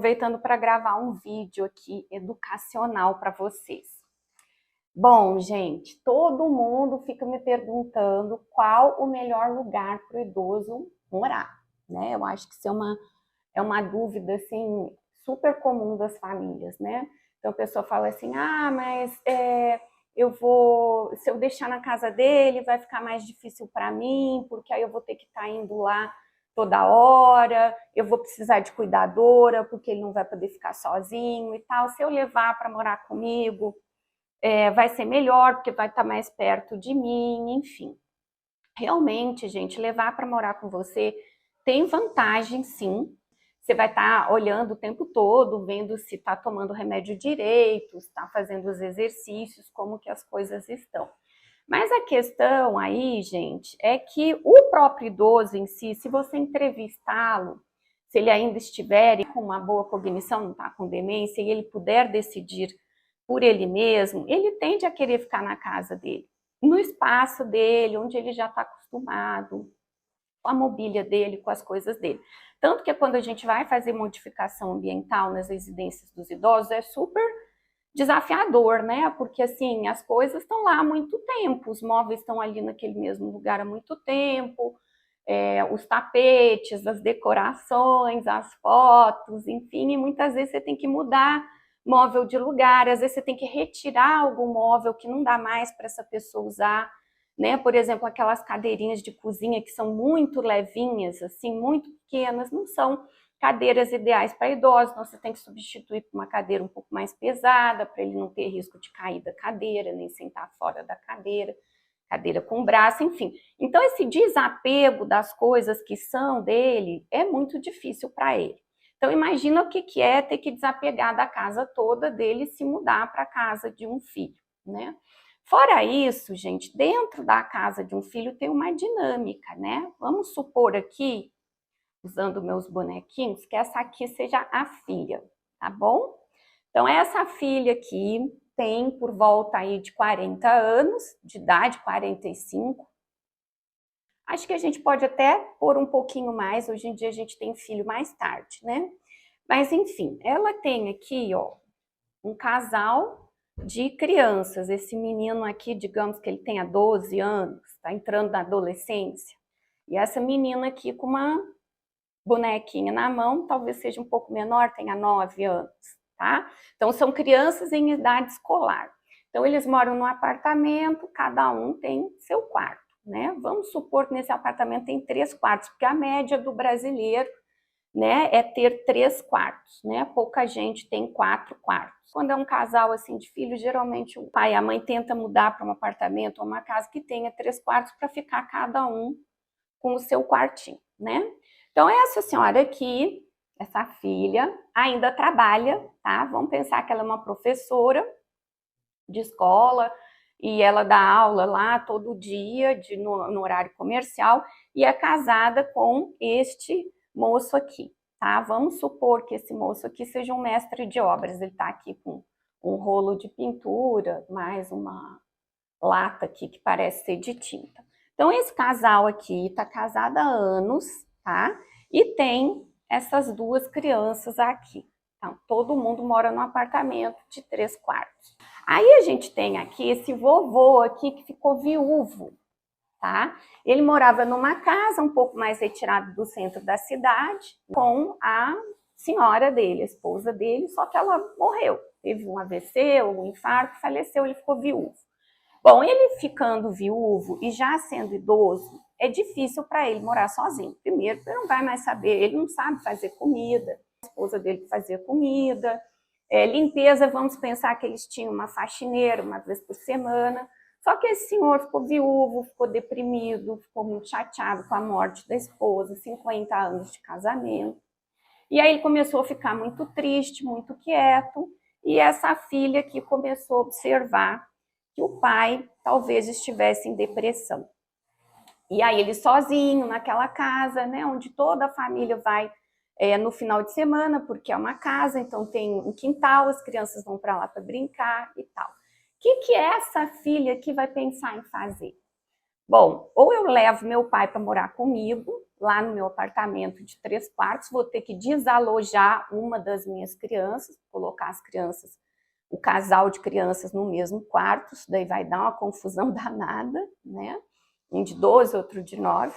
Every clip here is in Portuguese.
aproveitando para gravar um vídeo aqui educacional para vocês. Bom, gente, todo mundo fica me perguntando qual o melhor lugar para o idoso morar, né? Eu acho que isso é uma dúvida, assim, super comum das famílias, né? Então a pessoa fala assim, mas se eu deixar na casa dele, vai ficar mais difícil para mim, porque aí eu vou ter que estar indo lá toda hora, eu vou precisar de cuidadora, porque ele não vai poder ficar sozinho e tal. Se eu levar para morar comigo, vai ser melhor, porque vai estar mais perto de mim, enfim. Realmente, gente, levar para morar com você tem vantagem, sim. Você vai estar olhando o tempo todo, vendo se está tomando remédio direito, se está fazendo os exercícios, como que as coisas estão. Mas a questão aí, gente, é que o próprio idoso em si, se você entrevistá-lo, se ele ainda estiver com uma boa cognição, não está com demência, e ele puder decidir por ele mesmo, ele tende a querer ficar na casa dele, no espaço dele, onde ele já está acostumado, com a mobília dele, com as coisas dele. Tanto que quando a gente vai fazer modificação ambiental nas residências dos idosos, é super desafiador, né? Porque assim, as coisas estão lá há muito tempo, os móveis estão ali naquele mesmo lugar há muito tempo, os tapetes, as decorações, as fotos, enfim, e muitas vezes você tem que mudar móvel de lugar, às vezes você tem que retirar algum móvel que não dá mais para essa pessoa usar, né? Por exemplo, aquelas cadeirinhas de cozinha que são muito levinhas, assim, muito pequenas, não são cadeiras ideais para idosos, então você tem que substituir por uma cadeira um pouco mais pesada, para ele não ter risco de cair da cadeira, nem sentar fora da cadeira com braço, enfim. Então esse desapego das coisas que são dele é muito difícil para ele. Então imagina o que é ter que desapegar da casa toda dele e se mudar para a casa de um filho, né? Fora isso, gente, dentro da casa de um filho tem uma dinâmica, né? Vamos supor aqui, usando meus bonequinhos, que essa aqui seja a filha, tá bom? Então essa filha aqui tem por volta aí de 40 anos, de idade, 45. Acho que a gente pode até pôr um pouquinho mais, hoje em dia a gente tem filho mais tarde, né? Mas enfim, ela tem aqui, ó, um casal de crianças. Esse menino aqui, digamos que ele tenha 12 anos, tá entrando na adolescência. E essa menina aqui com uma bonequinha na mão, talvez seja um pouco menor, tenha 9 anos, tá? Então são crianças em idade escolar. Então eles moram num apartamento, cada um tem seu quarto, né? Vamos supor que nesse apartamento tem 3 quartos, porque a média do brasileiro, né, é ter 3 quartos, né? Pouca gente tem 4 quartos. Quando é um casal assim de filhos, geralmente o pai e a mãe tenta mudar para um apartamento ou uma casa que tenha 3 quartos para ficar cada um com o seu quartinho, né? Então essa senhora aqui, essa filha, ainda trabalha, tá? Vamos pensar que ela é uma professora de escola e ela dá aula lá todo dia, no horário comercial, e é casada com este moço aqui, tá? Vamos supor que esse moço aqui seja um mestre de obras, ele tá aqui com um rolo de pintura, mais uma lata aqui que parece ser de tinta. Então esse casal aqui tá casado há anos, tá? E tem essas 2 crianças aqui. Então todo mundo mora num apartamento de 3 quartos. Aí a gente tem aqui esse vovô aqui que ficou viúvo, tá? Ele morava numa casa um pouco mais retirada do centro da cidade com a senhora dele, a esposa dele, só que ela morreu. Teve um AVC, um infarto, faleceu, ele ficou viúvo. Bom, ele ficando viúvo e já sendo idoso, é difícil para ele morar sozinho. Primeiro, ele não vai mais saber, ele não sabe fazer comida, a esposa dele fazia comida, limpeza, vamos pensar que eles tinham uma faxineira uma vez por semana. Só que esse senhor ficou viúvo, ficou deprimido, ficou muito chateado com a morte da esposa, 50 anos de casamento. E aí ele começou a ficar muito triste, muito quieto, e essa filha aqui começou a observar que o pai talvez estivesse em depressão. E aí ele sozinho naquela casa, né, onde toda a família vai no final de semana, porque é uma casa, então tem um quintal, as crianças vão para lá para brincar e tal. O que essa filha aqui vai pensar em fazer? Bom, ou eu levo meu pai para morar comigo, lá no meu apartamento de 3 quartos, vou ter que desalojar uma das minhas crianças, colocar as crianças, o casal de crianças no mesmo quarto, isso daí vai dar uma confusão danada, né? Um de 12, outro de 9.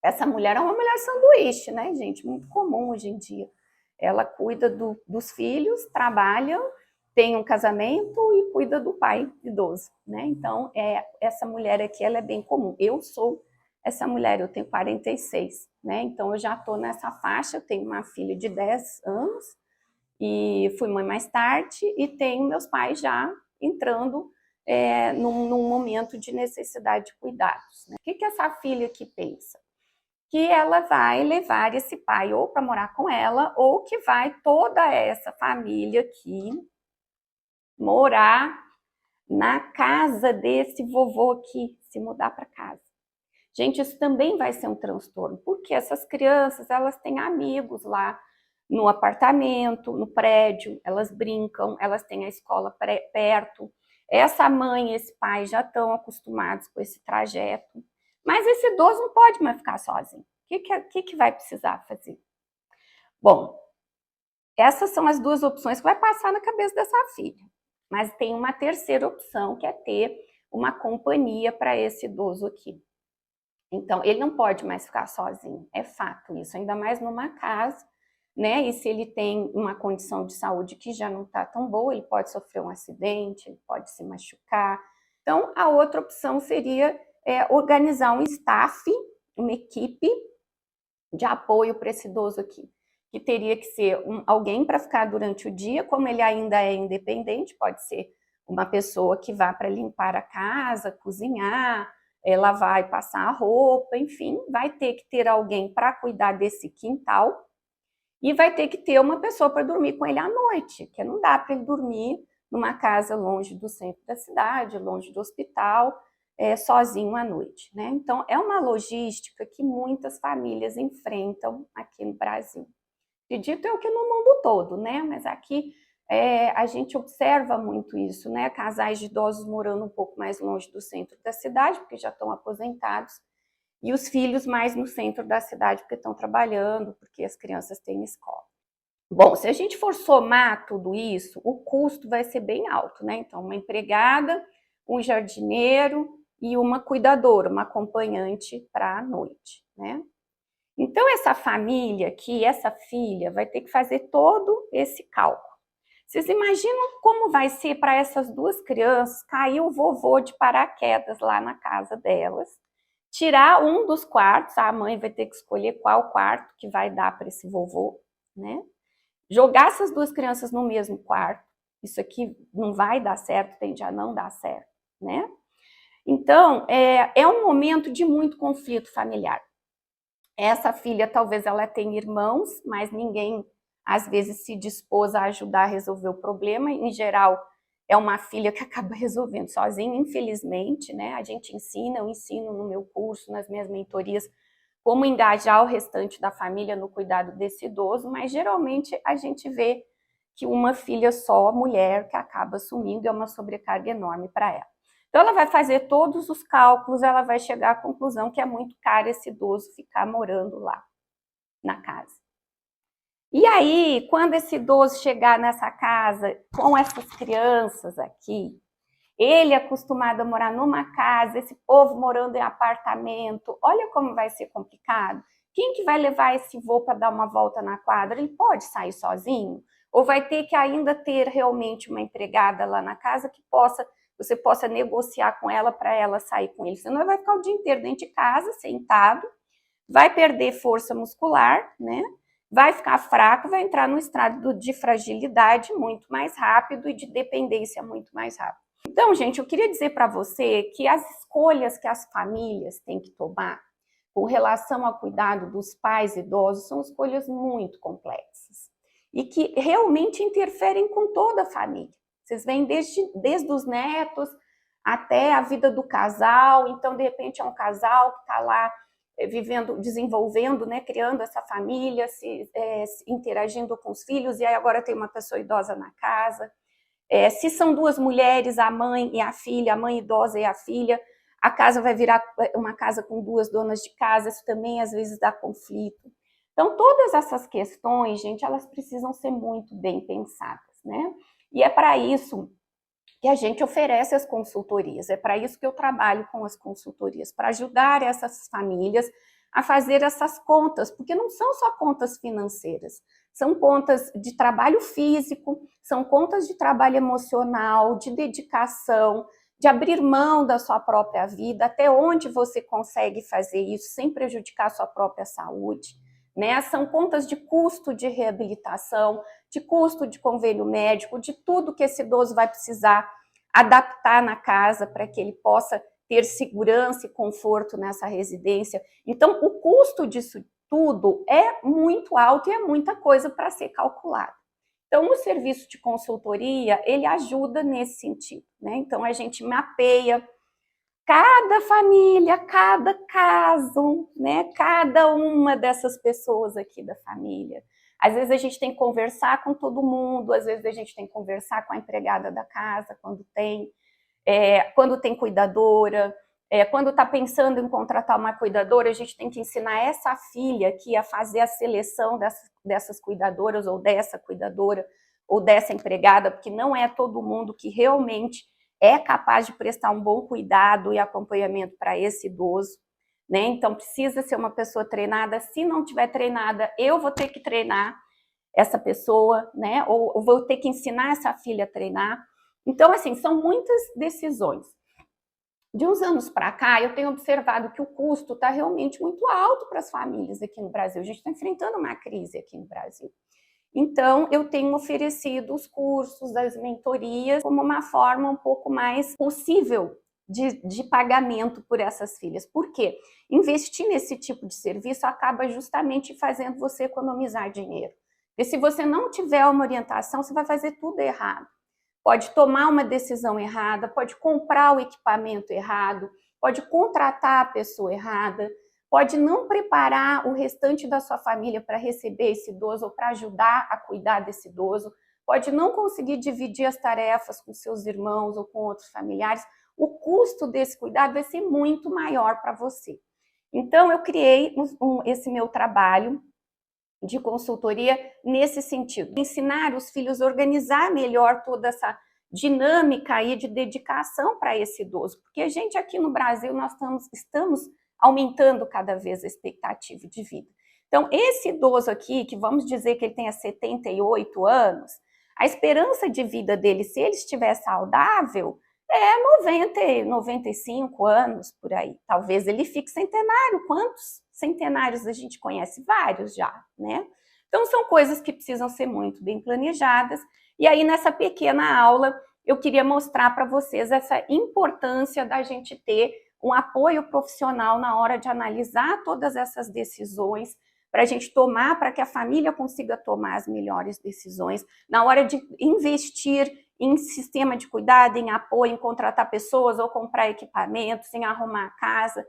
Essa mulher é uma mulher sanduíche, né, gente? Muito comum hoje em dia. Ela cuida dos filhos, trabalha, tem um casamento e cuida do pai idoso, né? Então, essa mulher aqui, ela é bem comum. Eu sou essa mulher, eu tenho 46, né? Então, eu já estou nessa faixa, eu tenho uma filha de 10 anos e fui mãe mais tarde e tenho meus pais já entrando num momento de necessidade de cuidados, né? O que essa filha aqui pensa? Que ela vai levar esse pai ou para morar com ela, ou que vai toda essa família aqui morar na casa desse vovô aqui, se mudar para casa. Gente, isso também vai ser um transtorno, porque essas crianças, elas têm amigos lá no apartamento, no prédio, elas brincam, elas têm a escola perto. Essa mãe e esse pai já estão acostumados com esse trajeto, mas esse idoso não pode mais ficar sozinho. O que vai precisar fazer? Bom, essas são as duas opções que vai passar na cabeça dessa filha. Mas tem uma terceira opção, que é ter uma companhia para esse idoso aqui. Então, ele não pode mais ficar sozinho, é fato isso, ainda mais numa casa, né? E se ele tem uma condição de saúde que já não está tão boa, ele pode sofrer um acidente, ele pode se machucar. Então, a outra opção seria organizar um staff, uma equipe de apoio para esse idoso aqui, que teria que ser alguém para ficar durante o dia, como ele ainda é independente, pode ser uma pessoa que vá para limpar a casa, cozinhar, lavar e passar a roupa, enfim, vai ter que ter alguém para cuidar desse quintal e vai ter que ter uma pessoa para dormir com ele à noite, porque não dá para ele dormir numa casa longe do centro da cidade, longe do hospital, sozinho à noite, né? Então, é uma logística que muitas famílias enfrentam aqui no Brasil. Acredito eu que no mundo todo, né? Mas aqui a gente observa muito isso, né? Casais de idosos morando um pouco mais longe do centro da cidade, porque já estão aposentados, e os filhos mais no centro da cidade, porque estão trabalhando, porque as crianças têm escola. Bom, se a gente for somar tudo isso, o custo vai ser bem alto, né? Então, uma empregada, um jardineiro e uma cuidadora, uma acompanhante para a noite, né? Então, essa família aqui, essa filha, vai ter que fazer todo esse cálculo. Vocês imaginam como vai ser para essas duas crianças cair o vovô de paraquedas lá na casa delas, tirar um dos quartos, a mãe vai ter que escolher qual quarto que vai dar para esse vovô, né? Jogar essas duas crianças no mesmo quarto, isso aqui não vai dar certo, tende a não dar certo, né? Então, é um momento de muito conflito familiar. Essa filha, talvez ela tenha irmãos, mas ninguém, às vezes, se dispôs a ajudar a resolver o problema. Em geral, é uma filha que acaba resolvendo sozinha, infelizmente, né? A gente ensina, eu ensino no meu curso, nas minhas mentorias, como engajar o restante da família no cuidado desse idoso, mas geralmente a gente vê que uma filha só, mulher, que acaba assumindo, é uma sobrecarga enorme para ela. Então ela vai fazer todos os cálculos, ela vai chegar à conclusão que é muito caro esse idoso ficar morando lá, na casa. E aí, quando esse idoso chegar nessa casa, com essas crianças aqui, ele é acostumado a morar numa casa, esse povo morando em apartamento, olha como vai ser complicado. Quem que vai levar esse vô para dar uma volta na quadra? Ele pode sair sozinho? Ou vai ter que ainda ter realmente uma empregada lá na casa que você possa negociar com ela para ela sair com ele? Senão ele vai ficar o dia inteiro dentro de casa, sentado, vai perder força muscular, né? Vai ficar fraco, vai entrar num estado de fragilidade muito mais rápido e de dependência muito mais rápido. Então, gente, eu queria dizer para você que as escolhas que as famílias têm que tomar com relação ao cuidado dos pais idosos são escolhas muito complexas e que realmente interferem com toda a família. Vocês veem desde os netos até a vida do casal. Então, de repente, é um casal que está lá vivendo, desenvolvendo, né, criando essa família, interagindo com os filhos, e aí agora tem uma pessoa idosa na casa. Se são duas mulheres, a mãe e a filha, a mãe idosa e a filha, a casa vai virar uma casa com 2 donas de casa, isso também às vezes dá conflito. Então, todas essas questões, gente, elas precisam ser muito bem pensadas, né? E é para isso que a gente oferece as consultorias, é para isso que eu trabalho com as consultorias, para ajudar essas famílias a fazer essas contas, porque não são só contas financeiras, são contas de trabalho físico, são contas de trabalho emocional, de dedicação, de abrir mão da sua própria vida, até onde você consegue fazer isso sem prejudicar a sua própria saúde, né? São contas de custo de reabilitação, de custo de convênio médico, de tudo que esse idoso vai precisar adaptar na casa para que ele possa ter segurança e conforto nessa residência. Então, o custo disso tudo é muito alto e é muita coisa para ser calculado. Então, o serviço de consultoria, ele ajuda nesse sentido, né? Então, a gente mapeia cada família, cada caso, né? Cada uma dessas pessoas aqui da família. Às vezes a gente tem que conversar com todo mundo, às vezes a gente tem que conversar com a empregada da casa, quando tem cuidadora, quando está pensando em contratar uma cuidadora, a gente tem que ensinar essa filha aqui a fazer a seleção dessas cuidadoras, ou dessa cuidadora, ou dessa empregada, porque não é todo mundo que realmente é capaz de prestar um bom cuidado e acompanhamento para esse idoso, né? Então, precisa ser uma pessoa treinada. Se não tiver treinada, eu vou ter que treinar essa pessoa, né? Ou vou ter que ensinar essa filha a treinar. Então, assim, são muitas decisões. De uns anos para cá, eu tenho observado que o custo está realmente muito alto para as famílias aqui no Brasil. A gente está enfrentando uma crise aqui no Brasil. Então, eu tenho oferecido os cursos, as mentorias, como uma forma um pouco mais possível de pagamento por essas filhas. Por quê? Investir nesse tipo de serviço acaba justamente fazendo você economizar dinheiro. Porque se você não tiver uma orientação, você vai fazer tudo errado. Pode tomar uma decisão errada, pode comprar o equipamento errado, pode contratar a pessoa errada, pode não preparar o restante da sua família para receber esse idoso ou para ajudar a cuidar desse idoso, pode não conseguir dividir as tarefas com seus irmãos ou com outros familiares. O custo desse cuidado vai ser muito maior para você. Então, eu criei esse meu trabalho de consultoria nesse sentido, ensinar os filhos a organizar melhor toda essa dinâmica aí de dedicação para esse idoso, porque a gente aqui no Brasil, nós estamos aumentando cada vez a expectativa de vida. Então, esse idoso aqui, que vamos dizer que ele tenha 78 anos, a esperança de vida dele, se ele estiver saudável, é 90, 95 anos, por aí. Talvez ele fique centenário. Quantos centenários a gente conhece? Vários já, né? Então, são coisas que precisam ser muito bem planejadas. E aí, nessa pequena aula, eu queria mostrar para vocês essa importância da gente ter um apoio profissional na hora de analisar todas essas decisões, para a gente tomar, para que a família consiga tomar as melhores decisões, na hora de investir em sistema de cuidado, em apoio, em contratar pessoas ou comprar equipamentos, em arrumar a casa,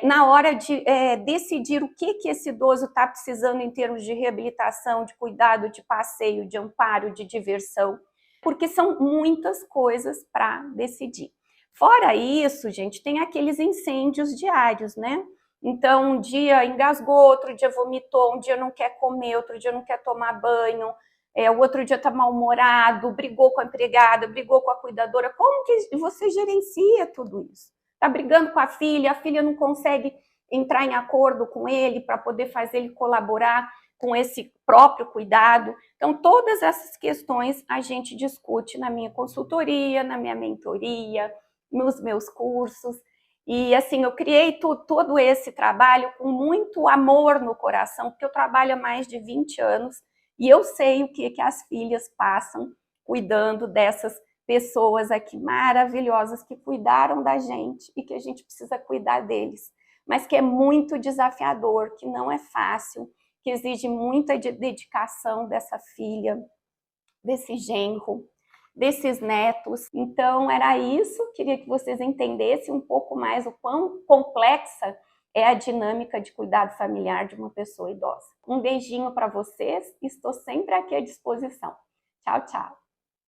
na hora de decidir o que esse idoso está precisando em termos de reabilitação, de cuidado, de passeio, de amparo, de diversão, porque são muitas coisas para decidir. Fora isso, gente, tem aqueles incêndios diários, né? Então, um dia engasgou, outro dia vomitou, um dia não quer comer, outro dia não quer tomar banho, o outro dia está mal-humorado, brigou com a empregada, brigou com a cuidadora. Como que você gerencia tudo isso? Está brigando com a filha não consegue entrar em acordo com ele para poder fazer ele colaborar com esse próprio cuidado. Então, todas essas questões a gente discute na minha consultoria, na minha mentoria, nos meus cursos. E assim, eu criei todo esse trabalho com muito amor no coração, porque eu trabalho há mais de 20 anos e eu sei o que as filhas passam cuidando dessas pessoas aqui maravilhosas que cuidaram da gente e que a gente precisa cuidar deles, mas que é muito desafiador, que não é fácil, que exige muita dedicação dessa filha, desse genro, desses netos. Então, era isso. Queria que vocês entendessem um pouco mais o quão complexa é a dinâmica de cuidado familiar de uma pessoa idosa. Um beijinho para vocês. Estou sempre aqui à disposição. Tchau, tchau.